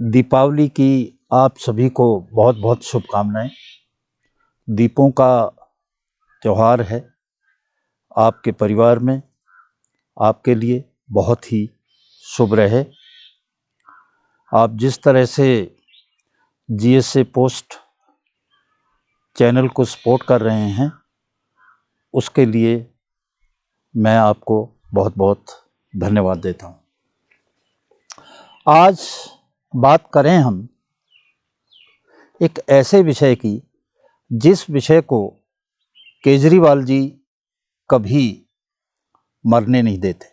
दीपावली की आप सभी को बहुत बहुत शुभकामनाएं। दीपों का त्यौहार है। आपके परिवार में आपके लिए बहुत ही शुभ रहे। आप जिस तरह से जीएसए पोस्ट चैनल को सपोर्ट कर रहे हैं, उसके लिए मैं आपको बहुत बहुत धन्यवाद देता हूं। आज बात करें हम एक ऐसे विषय की जिस विषय को केजरीवाल जी कभी मरने नहीं देते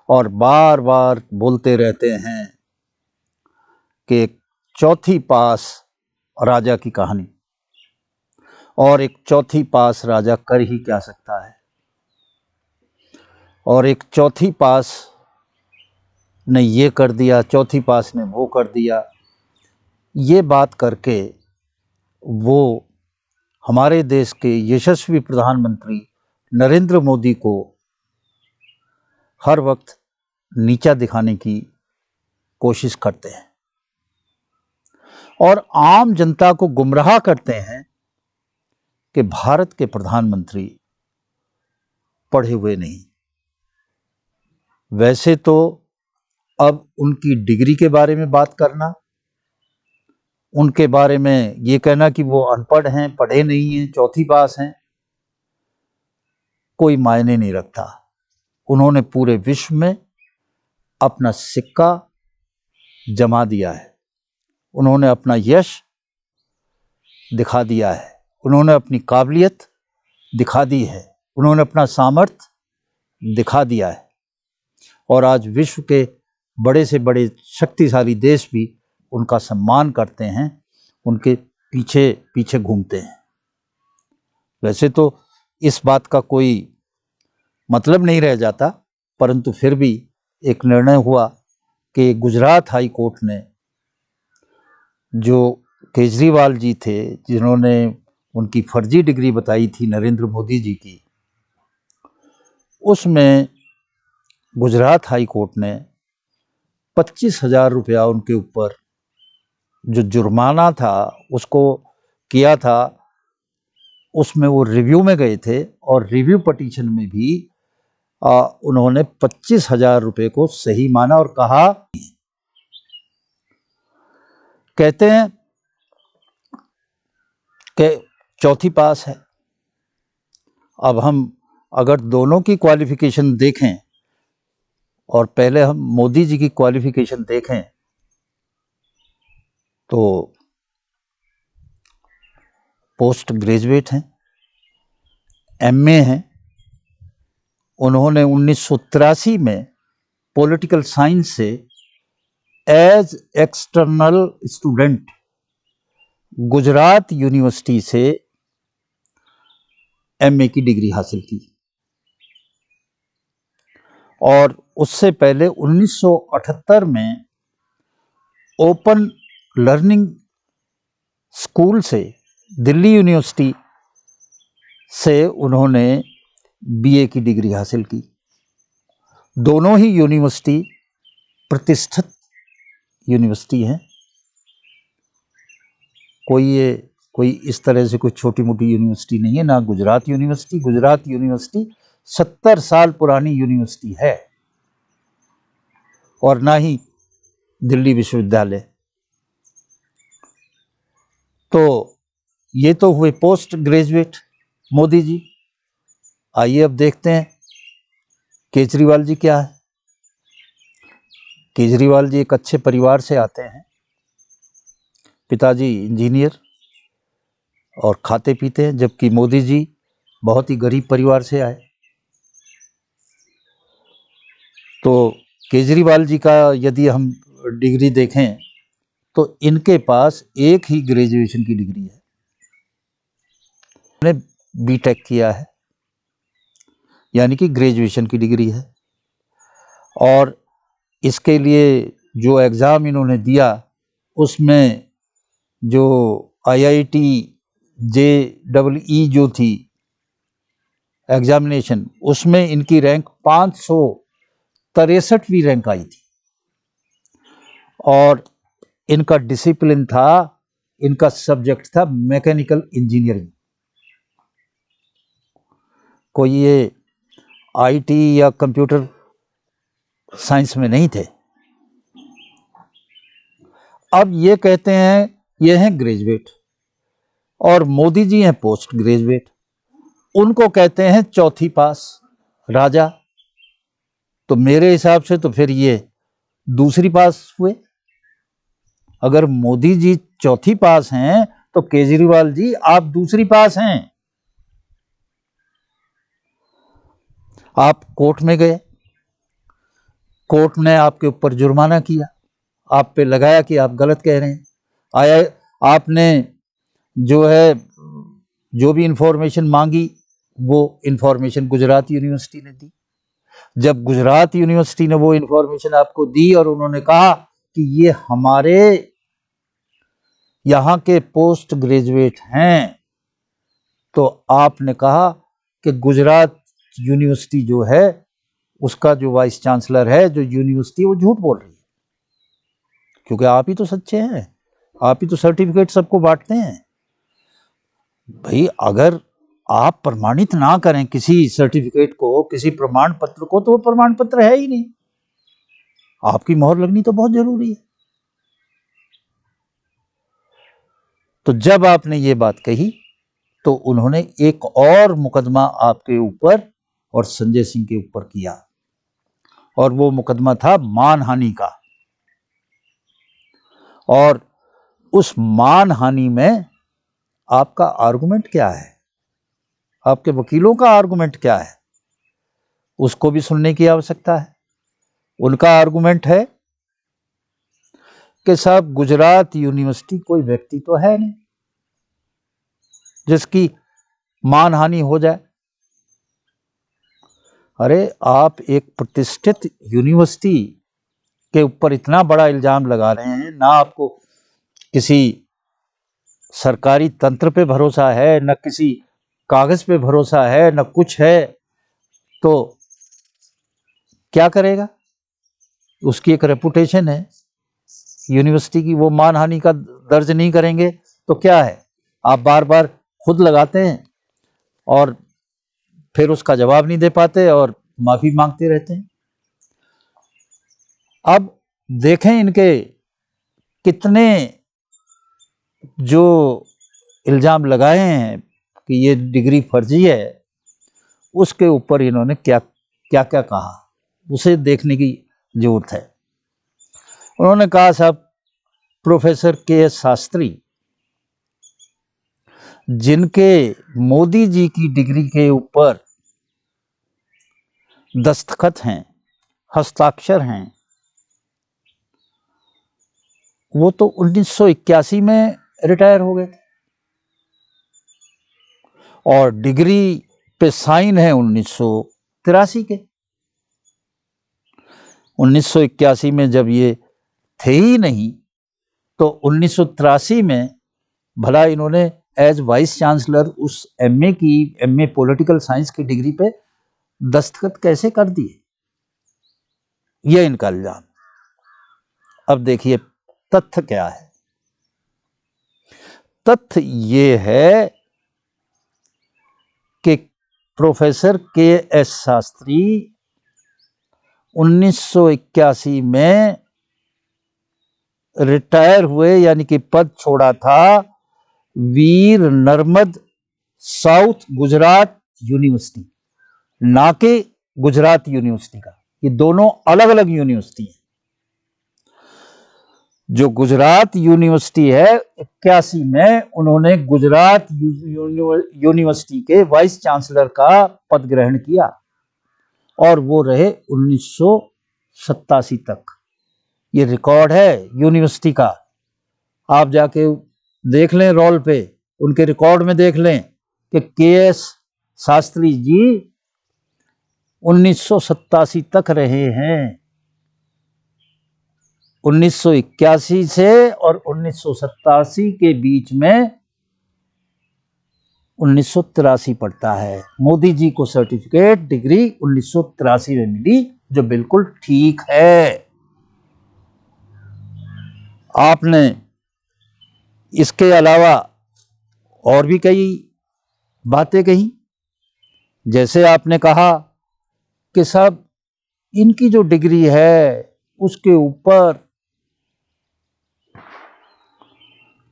और बार बार बोलते रहते हैं कि एक चौथी पास राजा की कहानी, और एक चौथी पास राजा कर ही क्या सकता है, और एक चौथी पास ने ये कर दिया, चौथी पास ने वो कर दिया। ये बात करके वो हमारे देश के यशस्वी प्रधानमंत्री नरेंद्र मोदी को हर वक्त नीचा दिखाने की कोशिश करते हैं और आम जनता को गुमराह करते हैं कि भारत के प्रधानमंत्री पढ़े हुए नहीं। वैसे तो अब उनकी डिग्री के बारे में बात करना, उनके बारे में ये कहना कि वो अनपढ़ हैं, पढ़े नहीं हैं, चौथी पास हैं, कोई मायने नहीं रखता। उन्होंने पूरे विश्व में अपना सिक्का जमा दिया है, उन्होंने अपना यश दिखा दिया है, उन्होंने अपनी काबिलियत दिखा दी है, उन्होंने अपना सामर्थ्य दिखा दिया है। और आज विश्व के बड़े से बड़े शक्तिशाली देश भी उनका सम्मान करते हैं, उनके पीछे पीछे घूमते हैं। वैसे तो इस बात का कोई मतलब नहीं रह जाता, परंतु फिर भी एक निर्णय हुआ कि गुजरात हाई कोर्ट ने जो केजरीवाल जी थे, जिन्होंने उनकी फर्जी डिग्री बताई थी नरेंद्र मोदी जी की, उसमें गुजरात हाई कोर्ट ने 25,000 रुपया उनके ऊपर जो जुर्माना था उसको किया था। उसमें वो रिव्यू में गए थे और रिव्यू पटिशन में भी उन्होंने 25,000 रुपये को सही माना और कहा, कहते हैं कि चौथी पास है। अब हम अगर दोनों की क्वालिफिकेशन देखें और पहले हम मोदी जी की क्वालिफिकेशन देखें तो पोस्ट ग्रेजुएट हैं, एमए हैं। उन्होंने 1983 में पॉलिटिकल साइंस से as external student Gujarat university से एमए की डिग्री हासिल की, और उससे पहले 1978 में ओपन लर्निंग स्कूल से दिल्ली यूनिवर्सिटी से उन्होंने बीए की डिग्री हासिल की। दोनों ही यूनिवर्सिटी प्रतिष्ठित यूनिवर्सिटी हैं। कोई इस तरह से कोई छोटी मोटी यूनिवर्सिटी नहीं है। ना गुजरात यूनिवर्सिटी 70 साल पुरानी यूनिवर्सिटी है, और ना ही दिल्ली विश्वविद्यालय। तो ये तो हुए पोस्ट ग्रेजुएट मोदी जी। आइए अब देखते हैं केजरीवाल जी क्या है। केजरीवाल जी एक अच्छे परिवार से आते हैं, पिताजी इंजीनियर और खाते पीते हैं, जबकि मोदी जी बहुत ही गरीब परिवार से आए। तो केजरीवाल जी का यदि हम डिग्री देखें तो इनके पास एक ही ग्रेजुएशन की डिग्री है, उन्होंने बीटेक किया है, यानी कि ग्रेजुएशन की डिग्री है। और इसके लिए जो एग्ज़ाम इन्होंने दिया उसमें जो IIT JEE जो थी एग्जामिनेशन, उसमें इनकी रैंक 563वीं रैंक आई थी। और इनका डिसिप्लिन था, इनका सब्जेक्ट था मैकेनिकल इंजीनियरिंग। कोई ये आईटी या कंप्यूटर साइंस में नहीं थे। अब ये कहते हैं ये हैं ग्रेजुएट और मोदी जी हैं पोस्ट ग्रेजुएट, उनको कहते हैं चौथी पास राजा। तो मेरे हिसाब से तो फिर ये दूसरी पास हुए। अगर मोदी जी चौथी पास हैं तो केजरीवाल जी आप दूसरी पास हैं। आप कोर्ट में गए, कोर्ट ने आपके ऊपर जुर्माना किया, आप पे लगाया कि आप गलत कह रहे हैं। आया आपने जो भी इंफॉर्मेशन मांगी वो इंफॉर्मेशन गुजरात यूनिवर्सिटी ने दी। जब गुजरात यूनिवर्सिटी ने वो इंफॉर्मेशन आपको दी और उन्होंने कहा कि ये हमारे यहाँ के पोस्ट ग्रेजुएट हैं, तो आपने कहा कि गुजरात यूनिवर्सिटी जो है उसका जो वाइस चांसलर है, जो यूनिवर्सिटी, वो झूठ बोल रही है, क्योंकि आप ही तो सच्चे हैं, आप ही तो सर्टिफिकेट सबको बांटते हैं। भाई अगर आप प्रमाणित ना करें किसी सर्टिफिकेट को, किसी प्रमाण पत्र को, तो वो प्रमाण पत्र है ही नहीं। आपकी मोहर लगनी तो बहुत जरूरी है। तो जब आपने ये बात कही तो उन्होंने एक और मुकदमा आपके ऊपर और संजय सिंह के ऊपर किया, और वो मुकदमा था मानहानि का। और उस मानहानि में आपका आर्गुमेंट क्या है, आपके वकीलों का आर्गुमेंट क्या है, उसको भी सुनने की आवश्यकता है। उनका आर्गुमेंट है कि साहब गुजरात यूनिवर्सिटी कोई व्यक्ति तो है नहीं जिसकी मानहानि हो जाए। अरे आप एक प्रतिष्ठित यूनिवर्सिटी के ऊपर इतना बड़ा इल्जाम लगा रहे हैं, ना आपको किसी सरकारी तंत्र पे भरोसा है, न किसी कागज पे भरोसा है, न कुछ है, तो क्या करेगा? उसकी एक रेपुटेशन है यूनिवर्सिटी की, वो मानहानि का दर्ज नहीं करेंगे तो क्या है? आप बार बार खुद लगाते हैं और फिर उसका जवाब नहीं दे पाते और माफी मांगते रहते हैं। अब देखें इनके कितने जो इल्जाम लगाए हैं कि ये डिग्री फर्जी है, उसके ऊपर इन्होंने क्या क्या क्या कहा, उसे देखने की जरूरत है। उन्होंने कहा साहब प्रोफेसर के.एस. शास्त्री, जिनके मोदी जी की डिग्री के ऊपर दस्तखत हैं, हस्ताक्षर हैं, वो तो 1981 में रिटायर हो गए थे और डिग्री पे साइन है 1983 के। 1981 में जब ये थे ही नहीं, तो 1983 में भला इन्होंने एज वाइस चांसलर उस एमए पॉलिटिकल साइंस की डिग्री पे दस्तखत कैसे कर दिए? ये इनका इल्जाम। अब देखिए तथ्य क्या है। तथ्य ये है कि प्रोफेसर के.एस. शास्त्री 1981 में रिटायर हुए, यानी कि पद छोड़ा था वीर नर्मद साउथ गुजरात यूनिवर्सिटी, ना कि गुजरात यूनिवर्सिटी का। ये दोनों अलग अलग यूनिवर्सिटी हैं। जो गुजरात यूनिवर्सिटी है 81 में उन्होंने गुजरात यूनिवर्सिटी के वाइस चांसलर का पद ग्रहण किया और वो रहे 1987 तक। ये रिकॉर्ड है यूनिवर्सिटी का। आप जाके देख लें, रोल पे उनके रिकॉर्ड में देख लें कि के.एस. शास्त्री जी 1987 तक रहे हैं। 1981 से और 1987 के बीच में 1983 पड़ता है। मोदी जी को सर्टिफिकेट डिग्री 1983 में मिली, जो बिल्कुल ठीक है। आपने इसके अलावा और भी कई बातें कही, जैसे आपने कहा कि साहब इनकी जो डिग्री है उसके ऊपर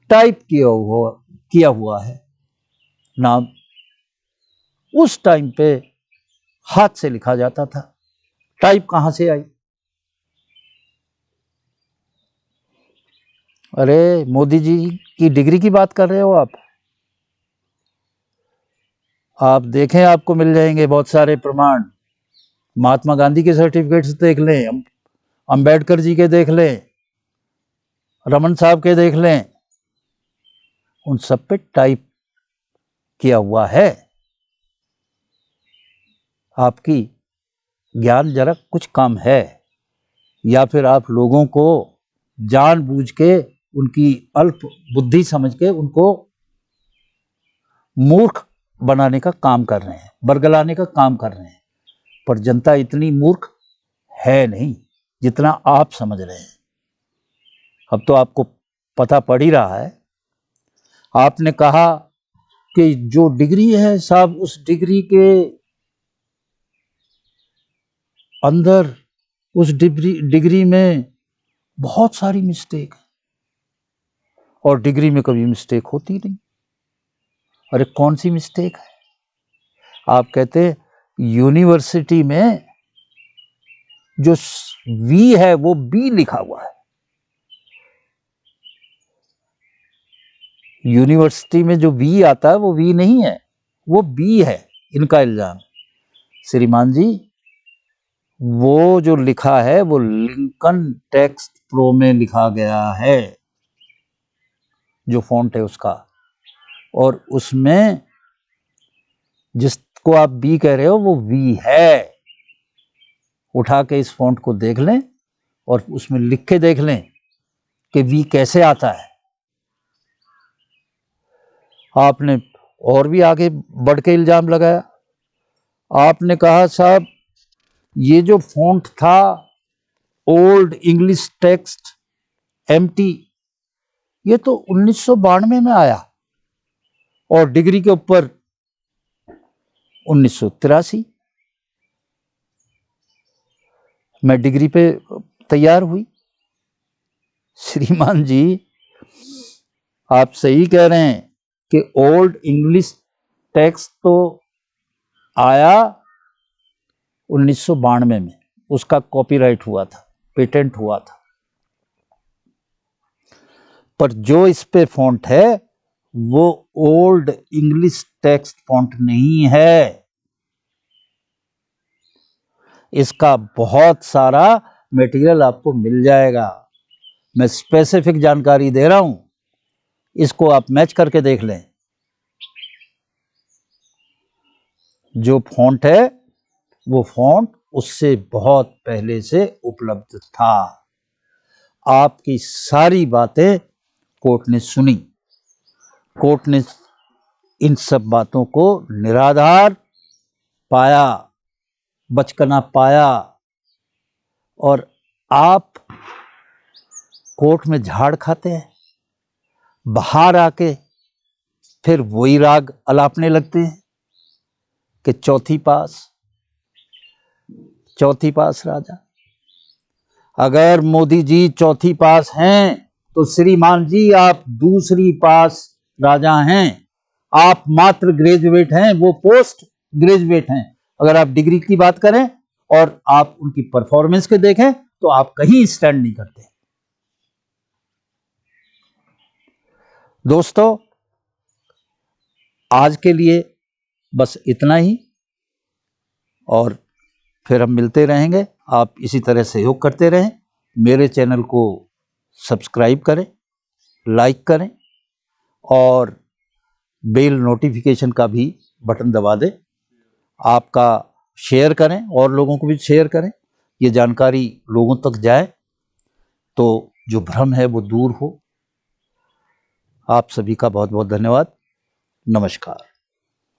टाइप किया हुआ है नाम। उस टाइम पे हाथ से लिखा जाता था, टाइप कहां से आई? अरे मोदी जी की डिग्री की बात कर रहे हो आप देखें, आपको मिल जाएंगे बहुत सारे प्रमाण। महात्मा गांधी के सर्टिफिकेट्स देख लें, अंबेडकर जी के देख लें, रमन साहब के देख लें, उन सब पे टाइप किया हुआ है। आपकी ज्ञान जरा कुछ कम है, या फिर आप लोगों को जानबूझ के उनकी अल्प बुद्धि समझ के उनको मूर्ख बनाने का काम कर रहे हैं, बरगलाने का काम कर रहे हैं। पर जनता इतनी मूर्ख है नहीं जितना आप समझ रहे हैं। अब तो आपको पता पड़ ही रहा है। आपने कहा कि जो डिग्री है साहब, उस डिग्री के अंदर, उस डिग्री में बहुत सारी मिस्टेक है, और डिग्री में कभी मिस्टेक होती नहीं। अरे कौन सी मिस्टेक है? आप कहते यूनिवर्सिटी में जो वी है वो बी लिखा हुआ है। यूनिवर्सिटी में जो वी आता है वो वी नहीं है, वो बी है। इनका इल्जाम, श्रीमान जी, वो जो लिखा है वो लिंकन टेक्स्ट प्रो में लिखा गया है, जो फॉन्ट है उसका, और उसमें जिसको आप बी कह रहे हो वो वी है। उठा के इस फॉन्ट को देख लें और उसमें लिख के देख लें कि वी कैसे आता है। आपने और भी आगे बढ़ के इल्जाम लगाया। आपने कहा साहब ये जो फॉन्ट था ओल्ड इंग्लिश टेक्स्ट एमटी, ये तो 1992 में आया, और डिग्री के ऊपर 1983। मैं डिग्री पे तैयार हुई। श्रीमान जी, आप सही कह रहे हैं कि ओल्ड इंग्लिश टेक्स्ट तो आया 1992 में, उसका कॉपीराइट हुआ था, पेटेंट हुआ था। पर जो इस पे फॉन्ट है वो ओल्ड इंग्लिश टेक्स्ट फॉन्ट नहीं है। इसका बहुत सारा मटेरियल आपको मिल जाएगा। मैं स्पेसिफिक जानकारी दे रहा हूं, इसको आप मैच करके देख लें। जो फॉन्ट है वो फॉन्ट उससे बहुत पहले से उपलब्ध था। आपकी सारी बातें कोर्ट ने सुनी। कोर्ट ने इन सब बातों को निराधार पाया, बचकना पाया, और आप कोर्ट में झाड़ खाते हैं, बाहर आके फिर वही राग अलापने लगते हैं कि चौथी पास राजा। अगर मोदी जी चौथी पास हैं तो श्रीमान जी आप दूसरी पास राजा हैं। आप मात्र ग्रेजुएट हैं, वो पोस्ट ग्रेजुएट हैं। अगर आप डिग्री की बात करें और आप उनकी परफॉर्मेंस के देखें तो आप कहीं स्टैंड नहीं करते। दोस्तों, आज के लिए बस इतना ही, और फिर हम मिलते रहेंगे। आप इसी तरह सहयोग करते रहें। मेरे चैनल को सब्सक्राइब करें, लाइक करें, और बेल नोटिफिकेशन का भी बटन दबा दें। आपका शेयर करें, और लोगों को भी शेयर करें। ये जानकारी लोगों तक जाए तो जो भ्रम है वो दूर हो। आप सभी का बहुत बहुत धन्यवाद। नमस्कार।